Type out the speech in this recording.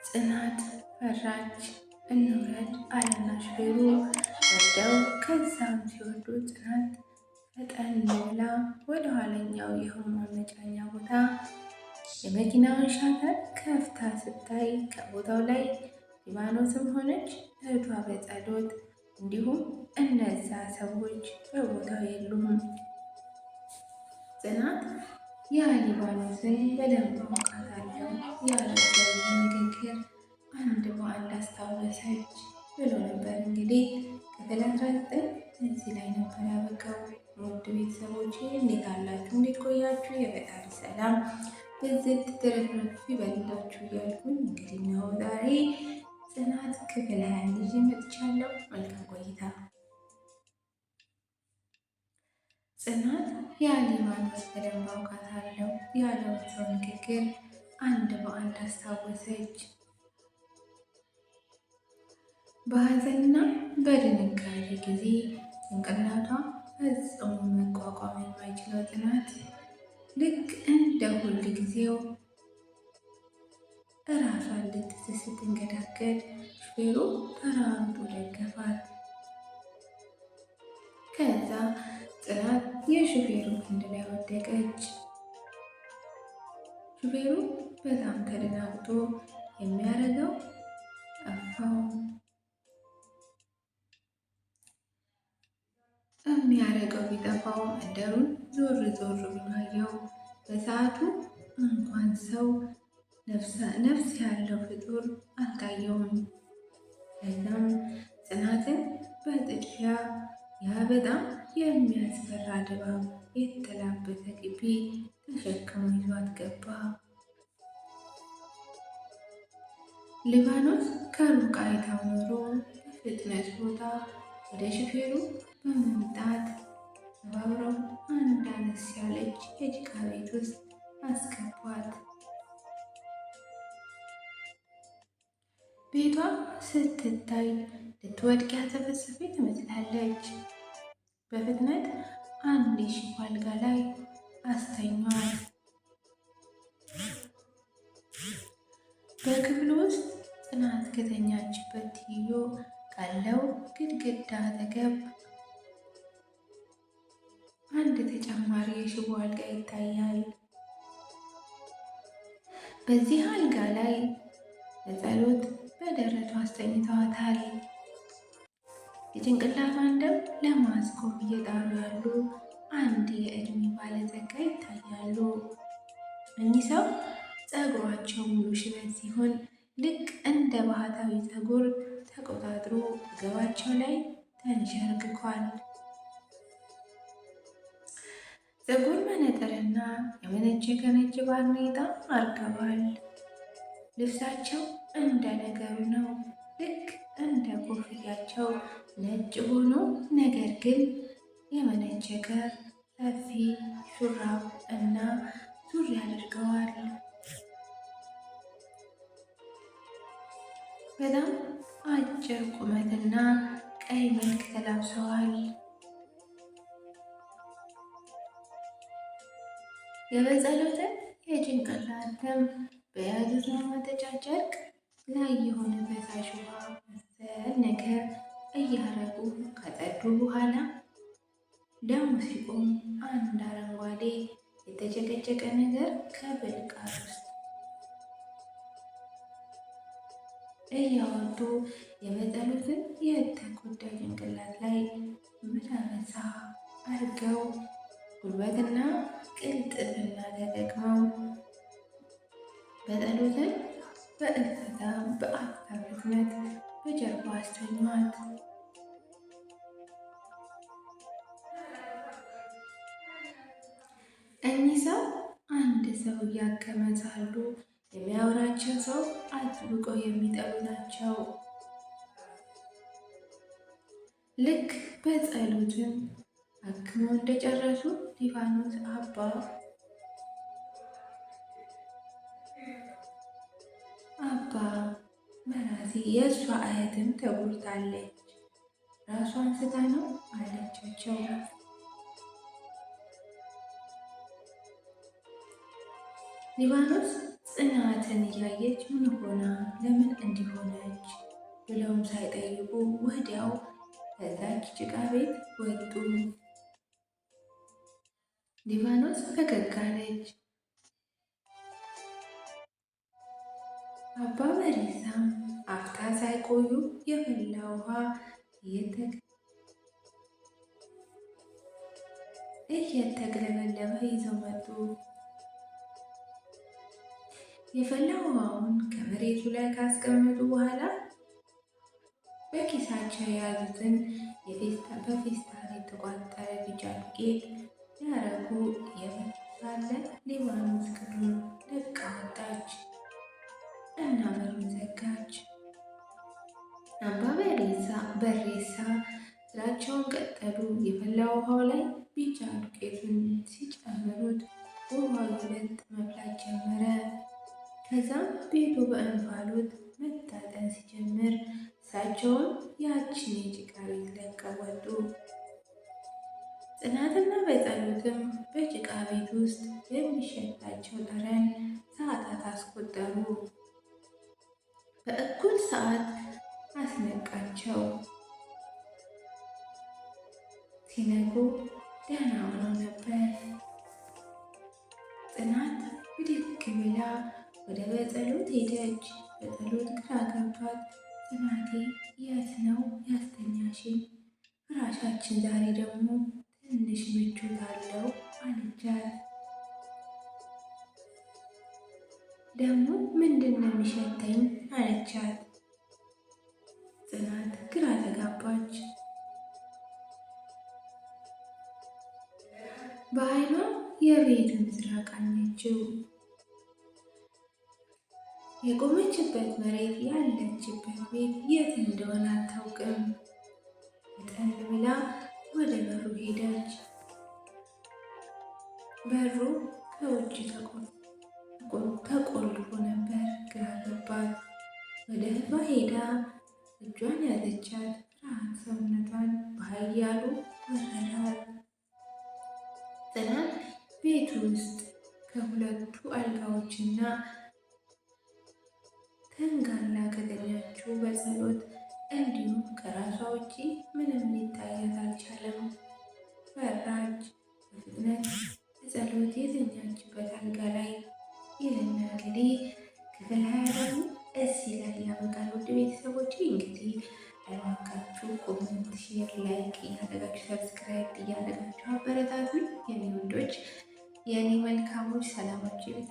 ጽናት ፈራች። እንውረድ አለና ሹፌሩ ወርደው ከዛም ሲወርዱ ጽናት ፈጠን ብላ ወደ ኋለኛው የህሙማን መጫኛ ቦታ የመኪናውን ሻተር ከፍታ ስታይ ከቦታው ላይ ሊባኖስም ሆነች እህቷ በጸሎት እንዲሁም እነዛ ሰዎች በቦታው የሉም። ጽናት ያ ሊባኖስን በደንብ አውቃታለሁ ያለው ሰውዬ ንግግር አንድ በአንድ አስታወሰች ብሎ ነበር። እንግዲህ ክፍል 19 እዚህ ላይ ነበር ያበቃው። ውድ ቤተሰቦች እንዴት አላችሁ? እንዴት ቆያችሁ? የፈጣሪ ሰላም ብዝት ትርፍርፍ ይበልላችሁ እያልኩኝ እንግዲህ ነው ዛሬ ጽናት ክፍል 20 ይዤ መጥቻለሁ። መልካም ቆይታ። ጽናት የሊባኖስ በደንብ አውቃታለሁ ያለውን ሰው ንግግር አንድ በአንድ አስታወሰች። በሐዘንና በድንጋጤ ጊዜ ጭንቅላቷ ፈጽሞ መቋቋም የማይችለው ጽናት ልክ እንደ ሁል ጊዜው እራሷን ልትስት ስትንገዳገድ ሹፌሩ ተራምጦ ደገፋት። ከዛ ጽናት የሹፌሩ ክንድ ላይ ወደቀች። ሹፌሩ በጣም ተደናግጦ የሚያደርገው ጠፋው። የሚያደርገው ቢጠፋው መንደሩን ዞር ዞር ብሎ አየው። በሰዓቱ እንኳን ሰው ነፍስ ያለው ፍጡር አልታየውም። ከዛም ጽናትን በጥድፊያ ያ በጣም የሚያስፈራ ድባብ የተላበሰ ግቢ ተሸክሞ ይዟት ገባ። ሊባኖስ ከሩቅ አይታው ኖሮ በፍጥነት ቦታ ወደ ሹፌሩ በመምጣት ተባብረው አንድ አነስ ያለች የጭቃ ቤት ውስጥ አስገቧት። ቤቷ ስትታይ ልትወድቅ ያተፈሰፈች ትመስላለች። በፍጥነት አንድ የሽቦ አልጋ ላይ አስተኟት። በክፍሉ ውስጥ ጽናት ከተኛችበት ትይዩ ካለው ግድግዳ አጠገብ አንድ ተጨማሪ የሽቦ አልጋ ይታያል። በዚህ አልጋ ላይ በጸሎት በደረቷ አስተኝተዋታል። የጭንቅላቷን ደም ለማስቆም እየጣሩ ያሉ አንድ የዕድሜ ባለጸጋ ይታያሉ። እኚህ ሰው ፀጉራቸው ሙሉ ሽበት ሲሆን ልክ እንደ ባህታዊ ፀጉር ተቆጣጥሮ ወገባቸው ላይ ተንሸርግኳል። ፀጉር መነጥርና የመነጨከ ነጭ ባርኔጣ አርገዋል። ልብሳቸው እንደ ነገሩ ነው። ልክ እንደ ኮፍያቸው ነጭ ሆኖ ነገር ግን የመነጨከ ሰፊ ሹራብ እና ሱሪ አድርገዋል። በጣም አጭር ቁመትና ቀይ መልክ ተላብሰዋል። የበጸሎትን የጭንቅላት ደም በያዙት ማመጠጫ ጨርቅ ላይ የሆነ ፈሳሽ ውሃ መሰል ነገር እያረጉ ከጸዱ በኋላ ደሙ ሲቆም አንድ አረንጓዴ የተጨቀጨቀ ነገር ከብልቃጥ ውስጥ እያወጡ የበጸሎትን የተጎዳ ጭንቅላት ላይ መዳመሳ አድርገው ጉልበትና ቅልጥፍና ተጠቅመው በጸሎትን በእፍታ በአፍታ ፍጥነት በጀርባ አስተኟት። እኚህ ሰው አንድ ሰው እያከመ ሳሉ የሚያወራቸው ሰው አጥብቀው የሚጠሉ ናቸው። ልክ በጸሎትን አክመው እንደጨረሱ ሊባኖስ አባ መራዚ የእሷ እህትም ተጎድታለች፣ ራሷን ስታ ነው አለቻቸው። ሊባኖስ ጽናትን እያየች ምን ሆና ለምን እንዲሆነች ብለውም ሳይጠይቁ ወዲያው ከዛች ጭቃ ቤት ወጡ። ሊባኖስ ፈገግ አለች። አባ በሪሳም አፍታ ሳይቆዩ የፈላ ውሃ እየተግለበለበ ይዘው መጡ። የፈላ ውሃውን ከመሬቱ ላይ ካስቀመጡ በኋላ በኪሳቸው የያዙትን በፌስታል የተቋጠረ ቢጫ ዱቄት ሊያረጉ እየመጡ ሳለ ሊባኖስ ክፍሉን ለቃ ወጣች እና በሩን ዘጋች። አባ በሬሳ ስራቸውን ቀጠሉ። የፈላ ውሃው ላይ ቢጫ ዱቄቱን ሲጨምሩት ውሃው ይበልጥ መፍላት ጀመረ። ከዛም ቤቱ በእንፋሎት መታጠን ሲጀምር እሳቸውን ያችን የጭቃ ቤት ለቀው ወጡ። ጽናትና በጸሎትም በጭቃ ቤት ውስጥ የሚሸታቸው ጠረን ሰዓታት አስቆጠሩ። በእኩል ሰዓት አስነቃቸው። ሲነቁ ደህና ሆነው ነበር። ጽናት ብድግ ብላ ወደ በጸሎት ሄደች። በጸሎት ግራ ገብቷት ጽናቴ የት ነው ያስተኛሽኝ? ፍራሻችን ዛሬ ደግሞ ትንሽ ምቾት አለው አለቻት። ደግሞ ምንድን ነው የሚሸተኝ አለቻት። ጽናት ግራ ተጋባች። በኃይሏ የቤቱን ስራ ቃኘችው። የቆመችበት መሬት ያለችበት ቤት የት እንደሆነ አታውቅም። ፈጠን ብላ ወደ በሩ ሄደች። በሩ ከውጭ ተቆልፎ ነበር። ግራ ገባት። ወደ እህቷ ሄዳ እጇን ያዘቻት። ፍርሃት ሰውነቷን በኃያሉ ወረዳት። ጽናት ቤቱ ውስጥ ከሁለቱ አልጋዎችና ተንጋላ ከተኛችው በጸሎት እንዲሁም ከራሷ ውጪ ምንም ሊታያት አልቻለም። ፈራች። በፍጥነት በጸሎት የተኛችበት አልጋ ላይ ይልና እንግዲህ ክፍል 20 ደግሞ እዚህ ላይ ያበቃል። ውድ ቤተሰቦች እንግዲህ አይዋካችሁ ኮሜንት፣ ሼር፣ ላይክ እያደረጋችሁ ሰብስክራይብ እያደረጋችሁ አበረታቱኝ። የኔ ወንዶች፣ የኔ መልካሞች፣ ሰላማችሁ ይብዛ።